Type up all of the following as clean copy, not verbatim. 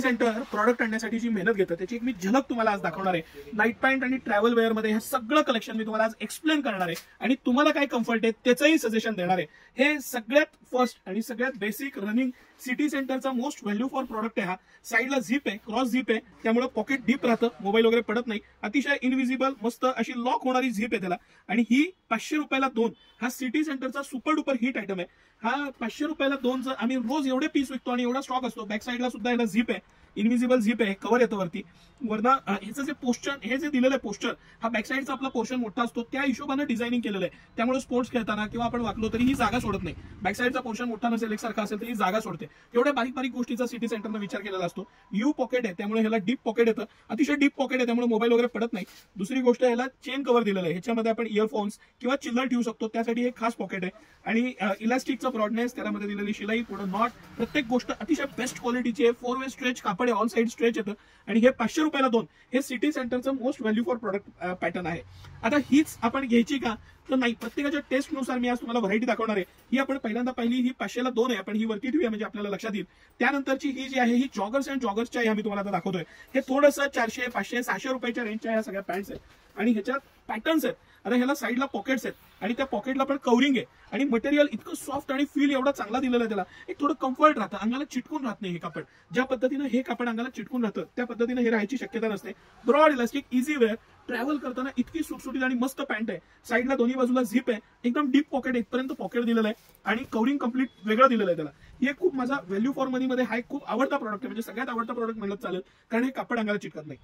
Centre product आणण्यासाठी जी मेहनत घेतं त्याची एक मी झलक तुम्हाला आज दाखवणार आहे। नाईट पॅन्ट आणि ट्रॅव्हल वेअर मध्ये हे सगळं कलेक्शन मी तुम्हाला आज एक्सप्लेन करणार आहे आणि तुम्हाला काय कम्फर्ट आहे त्याचंही सजेशन देणार आहे। हे सगळ्यात फर्स्ट आणि सगळ्यात बेसिक रनिंग सिटी सेंटरचा मोस्ट व्हॅल्यू फॉर प्रोडक्ट आहे हा। साईडला झिप आहे, क्रॉस झिप आहे, त्यामुळे पॉकेट डीप राहतं, मोबाईल वगैरे पडत नाही, अतिशय इनविजिबल मस्त अशी लॉक होणारी झिप आहे त्याला। आणि ही 500 रुपयाला 2 हा सिटी सेंटरचा सुपर डुपर हिट आयटम आहे। हा 500 रुपयाला 2 आम्ही रोज एवढे पीस विकतो आणि एवढा स्टॉक असतो। बॅक साईडला सुद्धा याला झिप आहे, इनविजिबल झिप आहे, कव्हर येतं वरती। वरना ह्याचं जे पोस्टर हे जे दिलेलं आहे पोस्टर हा बॅक साईडचा आपला पोर्शन मोठा असतो त्या हिशोबाने डिझायनिंग केलेलं आहे, त्यामुळे स्पोर्ट्स खेळताना किंवा आपण वाकलो तरी ही जागा सोडत नाही। बॅक साईडचा पोर्शन मोठा नसेल एकसारखा असेल तर ही जागा सोडते, एवढ्या बारीक बारीक गोष्टीचा सिटी सेंटरने विचार केलेला असतो। यू पॉकेट आहे त्यामुळे ह्याला डीप पॉकेट येतं, अतिशय डीप पॉकेट आहे त्यामुळे मोबाईल वगैरे पडत नाही। दुसरी गोष्ट ह्याला चेन कव्हर दिलेलं आहे, ह्याच्यामध्ये आपण इयरफोन्स किंवा चिल्लर ठेवू शकतो त्यासाठी हे खास पॉकेट आहे। आणि इलास्टिकचा ब्रॉडनेस, त्यामध्ये दिलेली शिलाई, पुढे नॉट, प्रत्येक गोष्ट अतिशय बेस्ट क्वालिटीची आहे। 4 वे स्ट्रेच कापड आहे, ऑल साइड स्ट्रेच येतं आणि हे 500 रुपयाला 2 हे सिटी सेंटरचं most value for product pattern आहे। आता हीच आपण घ्यायची का तर नाही, प्रत्येकाच्या टेस्टनुसार मी आज तुम्हाला व्हरायटी दाखवणार आहे। ही आपण पहिल्यांदा पाहिली ही 500ला 2 आहे, आपण ही वरती ठेवूया म्हणजे आपल्याला लक्षात येईल। त्यानंतरची ही जी आहे ही जॉगर्स अँड जॉगर्सच्या आहे, मी तुम्हाला आता दाखवतोय। हे थोडंसं 400, 500, 600 रुपयाच्या रेंजच्या ह्या सगळ्या पॅन्ट्स आहेत आणि ह्याच्यात पॅटर्न्स आहेत। आता ह्याला साईडला पॉकेट्स आहेत आणि त्या पॉकेटला पण कव्हरिंग आहे आणि मटेरियल इतकं सॉफ्ट आणि फील एवढा चांगला दिलेला आहे, त्याला एक थोडं कम्फर्ट राहतं, अंगाला चिटकून राहत नाही। हे कापड ज्या पद्धतीनं हे कापड अंगाला चिटकून राहतं त्या पद्धतीनं हे राहायची शक्यता नसते। Broad elastic, easy wear, travel करताना इतकी सुटसुटीत आणि मस्त पॅन्ट आहे। साईडला दोन्ही बाजूला झिप आहे, एकदम डीप पॉकेट, इथपर्यंत पॉकेट दिलेलं आहे आणि कव्हरिंग कम्प्लीट वेगळं दिलेलं आहे त्याला। हे खूप माझा व्हॅल्यू फॉर मनी मध्ये हा एक खूप आवडता प्रॉडक्ट आहे, म्हणजे सगळ्यात आवडता प्रॉडक्ट म्हणत चालेल, कारण हे कापड अंगाला चिटकत नाही।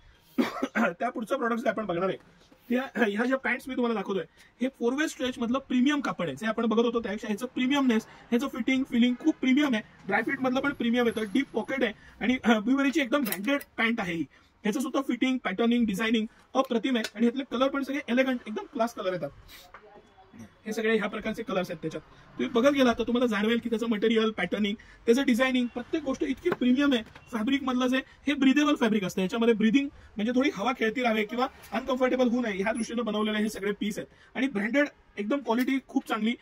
त्या पुढचं प्रॉडक्ट आपण बघणार आहे ह्या ज्या पॅन्ट्स मी तुम्हाला दाखवतोय हे 4 वे स्ट्रेच मधलं प्रीमियम कापड आहे। जे आपण बघत होतो त्यापेक्षा ह्याचं प्रीमियमनेस, ह्याचं फिटिंग फिलिंग खूप प्रीमियम आहे। ड्रायफिट मधलं पण प्रीमियम येतं, डीप पॉकेट आहे आणि ब्युबेरीची एकदम ब्रँडेड पॅन्ट आहे ही। ह्याचं सुद्धा फिटिंग, पॅटर्निंग, डिझायनिंग अप्रतिम आहे आणि ह्यातले कलर पण सगळे एलिगंट, एकदम क्लास कलर येतात। हे सगळे ह्या प्रकारचे कलर्स आहेत त्याच्यात। तुम्ही बघत गेला तर तुम्हाला जाणवेल की त्याचं मटेरियल, पॅटर्निंग, त्याचं डिझायनिंग, प्रत्येक गोष्ट इतकी प्रीमियम आहे। फॅब्रिक मधलं जे हे ब्रिदेबल फॅब्रिक असतं, याच्यामध्ये ब्रिदिंग म्हणजे थोडी हवा खेळती राहावे किंवा अनकम्फर्टेबल होऊ नये ह्या दृष्टीने बनवलेले हे सगळे पीस आहेत आणि ब्रँडेड, एकदम क्वालिटी खूप चांगली।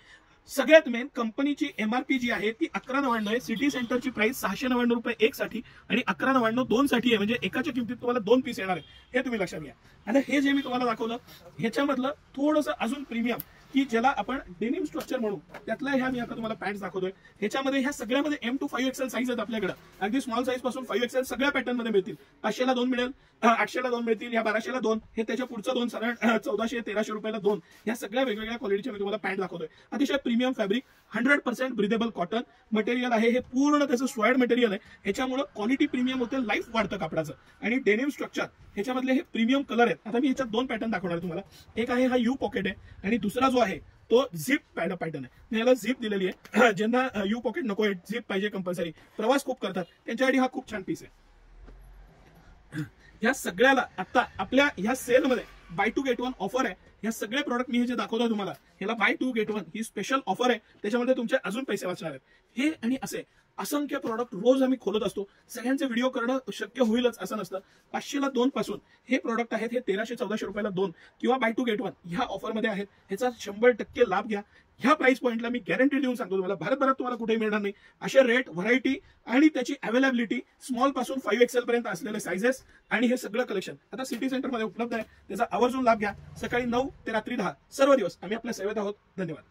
सगळ्यात मेन कंपनीची एमआरपी जी आहे ती 1199 आहे। सिटी सेंटरची प्राइस 699 रुपये एक साठी आणि 1199 2 साठी आहे, म्हणजे एकाच्या किमतीत तुम्हाला 2 पीस येणार आहे, हे तुम्ही लक्षात घ्या। आता हे जे मी तुम्हाला दाखवलं ह्याच्यामधलं थोडंसं अजून प्रीमियम की ज्याला आपण डेनिम स्ट्रक्चर म्हणू, त्यातल्या ह्या मी आता तुम्हाला पॅन्ट्स दाखवतोय। ह्याच्यामध्ये ह्या सगळ्यामध्ये M to 5XL साईज आहेत आपल्याकडे, अगदी स्मॉल साईज पासून 5XL सगळ्या पॅटर्न मध्ये मिळतील। 500ला 2 मिळेल, 800ला 2 मिळतील, या 1200ला 2, हे त्याच्या पुढचं 2 साधारण 1400, 1300 रुपयाला 2 या सगळ्या वेगवेगळ्या क्वालिटीच्या मी तुम्हाला पॅन्ट दाखवतोय। अतिशय premium fabric, 100% breathable cotton material आहे, हे पूर्ण त्याचं स्वेड मटेरियल आहे, ह्याच्यामुळे क्वालिटी प्रीमियम होते, लाईफ वाढतं कापडाचं। आणि डेनिम स्ट्रक्चर, ह्याच्यामधले हे प्रीमियम कलर आहेत। आता मी ह्याच्यात 2 पॅटर्न दाखवणार तुम्हाला, एक आहे हा यू पॉकेट आहे आणि दुसरा जो आहे तो झिप पॅटर्न आहे। याला झिप दिलेली आहे, ज्यांना यू पॉकेट नको आहे, झिप पाहिजे कंपल्सरी, प्रवास खूप करतात त्यांच्यासाठी हा खूप छान पीस आहे। या सगळ्याला आता आपल्या ह्या सेलमध्ये बाय 2 गेट 1 ऑफर आहे। या सगळे प्रोडक्ट मी हे जे दाखवतो तुम्हाला ह्याला बाय 2 गेट 1 ही स्पेशल ऑफर आहे, त्याच्यामध्ये तुमचे अजून पैसे वाचणार आहेत। हे आणि असे असंख्य प्रोडक्ट रोज आम्ही खोलत असतो, सगळ्यांचे व्हिडिओ करणं शक्य होईलच असं नसतं। 500ला 2 पासून हे प्रोडक्ट आहेत, हे 1300-1400 रुपयाला 2 किंवा बाय 2 गेट 1 ह्या ऑफर मध्ये आहेत। ह्याचा 100% लाभ घ्या। ह्या प्राइस पॉइंटला मी गॅरंटी देऊन सांगतो तुम्हाला, भारतभरात तुम्हाला कुठेही मिळणार नाही अशा रेट, व्हरायटी आणि त्याची अवेलेबिलिटी, स्मॉल पासून 5XL पर्यंत असलेले साइजेस आणि हे सगळं कलेक्शन आता सिटी सेंटर मध्ये उपलब्ध आहे। त्याचा आवर्जून लाभ घ्या। सकाळी 9 ते रात्री 10 सर्व दिवस आम्ही आपल्या सेवेत आहोत। धन्यवाद।